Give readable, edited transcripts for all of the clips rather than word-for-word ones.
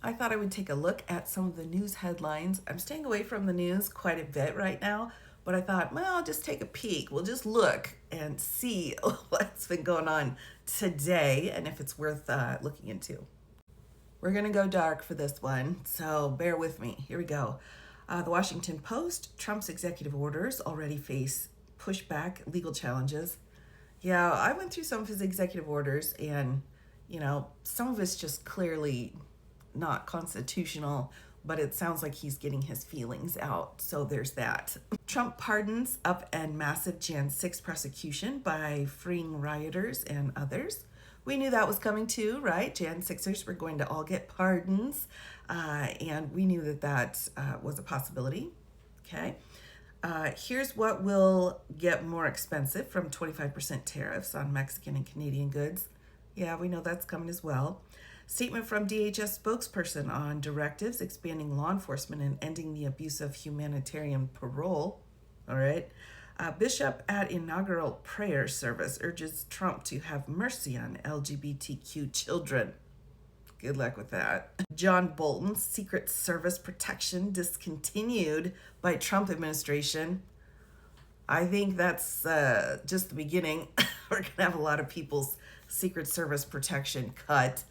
I thought I would take a look at some of the news headlines. I'm staying away from the news quite a bit right now, but I thought, well, I'll just take a peek. We'll just look and see what's been going on today and if it's worth looking into. We're going to go dark for this one, so bear with me. Here we go. The Washington Post, Trump's executive orders already face pushback, legal challenges. Yeah, I went through some of his executive orders, and, some of it's just clearly not constitutional, but it sounds like he's getting his feelings out. So there's that. Trump pardons up and massive Jan 6 prosecution by freeing rioters and others. We knew that was coming too, right? Jan 6ers were going to all get pardons, and we knew that was a possibility. Okay. Here's what will get more expensive from 25% tariffs on Mexican and Canadian goods. Yeah, we know that's coming as well. Statement from DHS spokesperson on directives expanding law enforcement and ending the abuse of humanitarian parole. All right. Bishop at inaugural prayer service urges Trump to have mercy on LGBTQ children. Good luck with that. John Bolton's Secret Service protection discontinued by Trump administration. I think that's just the beginning. We're going to have a lot of people's Secret Service protection cut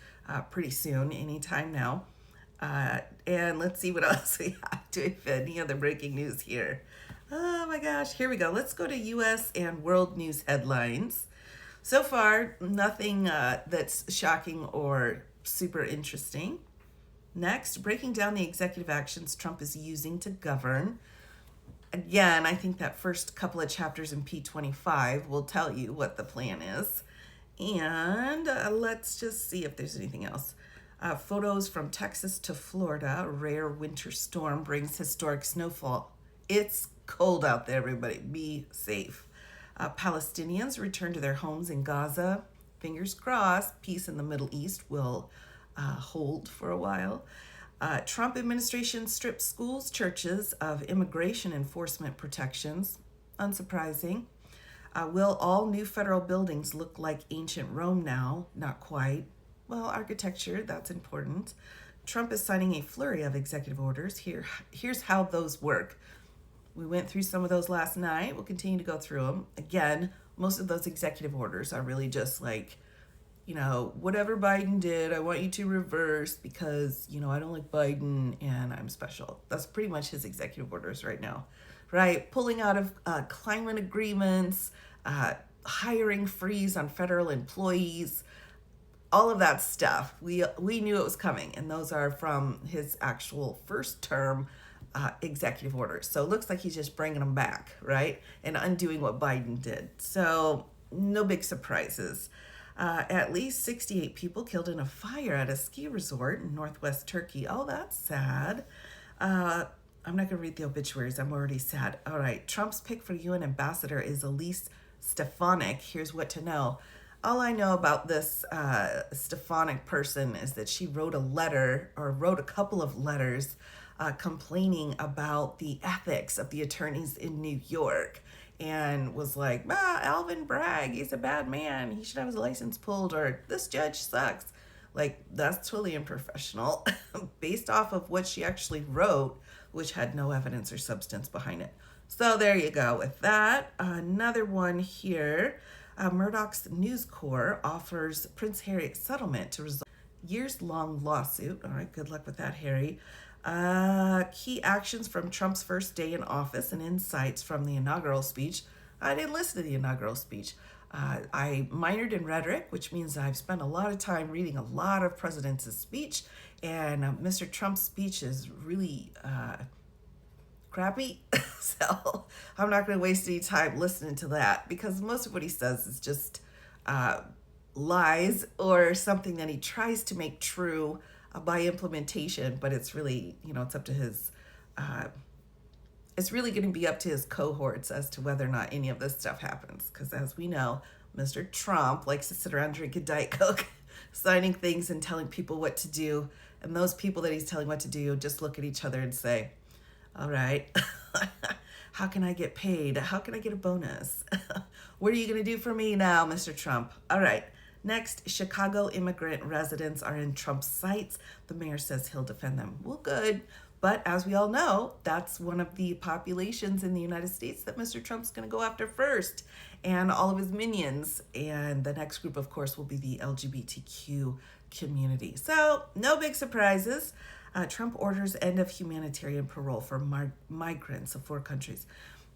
pretty soon, anytime now. And let's see what else we have. Do we have any other breaking news here? Oh my gosh, here we go. Let's go to U.S. and world news headlines. So far, nothing that's shocking or super interesting. Next, breaking down the executive actions Trump is using to govern. Again, I think that first couple of chapters in P25 will tell you what the plan is. And let's just see if there's anything else. Photos from Texas to Florida. Rare winter storm brings historic snowfall. It's cold out there, everybody. Be safe. Palestinians return to their homes in Gaza. Fingers crossed, peace in the Middle East will hold for a while. Trump administration strips schools, churches of immigration enforcement protections. Unsurprising. Will all new federal buildings look like ancient Rome now? Not quite. Well, architecture, that's important. Trump is signing a flurry of executive orders. Here's how those work. We went through some of those last night. We'll continue to go through them. Again, most of those executive orders are really just like, whatever Biden did, I want you to reverse because, I don't like Biden and I'm special. That's pretty much his executive orders right now, right? Pulling out of climate agreements, hiring freeze on federal employees, all of that stuff. We knew it was coming, and those are from his actual first term executive orders. So it looks like he's just bringing them back, right? And undoing what Biden did. So no big surprises. At least 68 people killed in a fire at a ski resort in northwest Turkey. Oh, that's sad. I'm not going to read the obituaries. I'm already sad. All right. Trump's pick for UN ambassador is Elise Stefanik. Here's what to know. All I know about this Stefanik person is that she wrote a couple of letters complaining about the ethics of the attorneys in New York, and was like, Alvin Bragg, he's a bad man. He should have his license pulled, or this judge sucks. Like, that's totally unprofessional based off of what she actually wrote, which had no evidence or substance behind it. So there you go with that. Another one here. Murdoch's News Corps offers Prince Harry a settlement to resolve years-long lawsuit. All right, good luck with that, Harry. Key actions from Trump's first day in office and insights from the inaugural speech. I didn't listen to the inaugural speech. I minored in rhetoric, which means I've spent a lot of time reading a lot of presidents' speech, and Mr. Trump's speech is really crappy. So I'm not going to waste any time listening to that, because most of what he says is just lies or something that he tries to make true by implementation, but it's really, it's up to his, it's really going to be up to his cohorts as to whether or not any of this stuff happens. Because as we know, Mr. Trump likes to sit around drinking Diet Coke, signing things and telling people what to do. And those people that he's telling what to do just look at each other and say, all right, how can I get paid? How can I get a bonus? What are you going to do for me now, Mr. Trump? All right. Next, Chicago immigrant residents are in Trump's sights. The mayor says he'll defend them. Well, good. But as we all know, that's one of the populations in the United States that Mr. Trump's going to go after first, and all of his minions. And the next group, of course, will be the LGBTQ community. So, no big surprises. Trump orders end of humanitarian parole for migrants of 4 countries.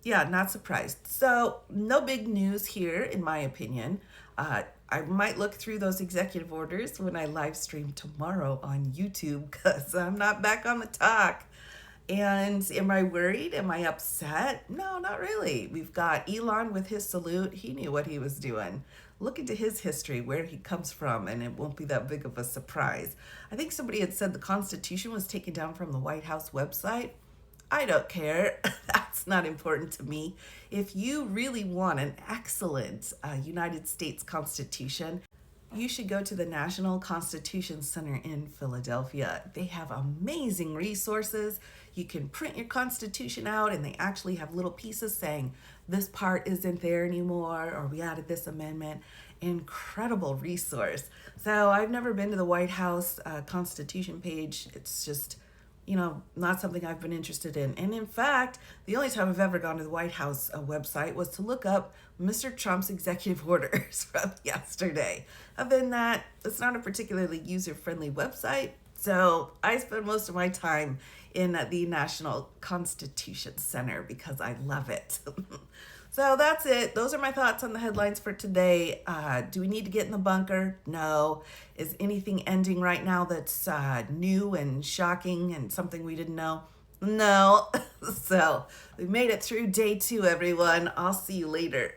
Yeah, not surprised. So, no big news here, in my opinion. I might look through those executive orders when I live stream tomorrow on YouTube because I'm not back on the talk. And am I worried? Am I upset? No, not really. We've got Elon with his salute. He knew what he was doing. Look into his history, where he comes from, and it won't be that big of a surprise. I think somebody had said the Constitution was taken down from the White House website. I don't care. That's not important to me. If you really want an excellent United States Constitution, you should go to the National Constitution Center in Philadelphia. They have amazing resources. You can print your Constitution out, and they actually have little pieces saying this part isn't there anymore, or we added this amendment. Incredible resource. So I've never been to the White House Constitution page. It's just not something I've been interested in. And in fact, the only time I've ever gone to the White House website was to look up Mr. Trump's executive orders from yesterday. Other than that, it's not a particularly user-friendly website. So I spend most of my time in the National Constitution Center because I love it. So that's it. Those are my thoughts on the headlines for today. Do we need to get in the bunker? No. Is anything ending right now that's new and shocking and something we didn't know? No. So we made it through day 2, everyone. I'll see you later.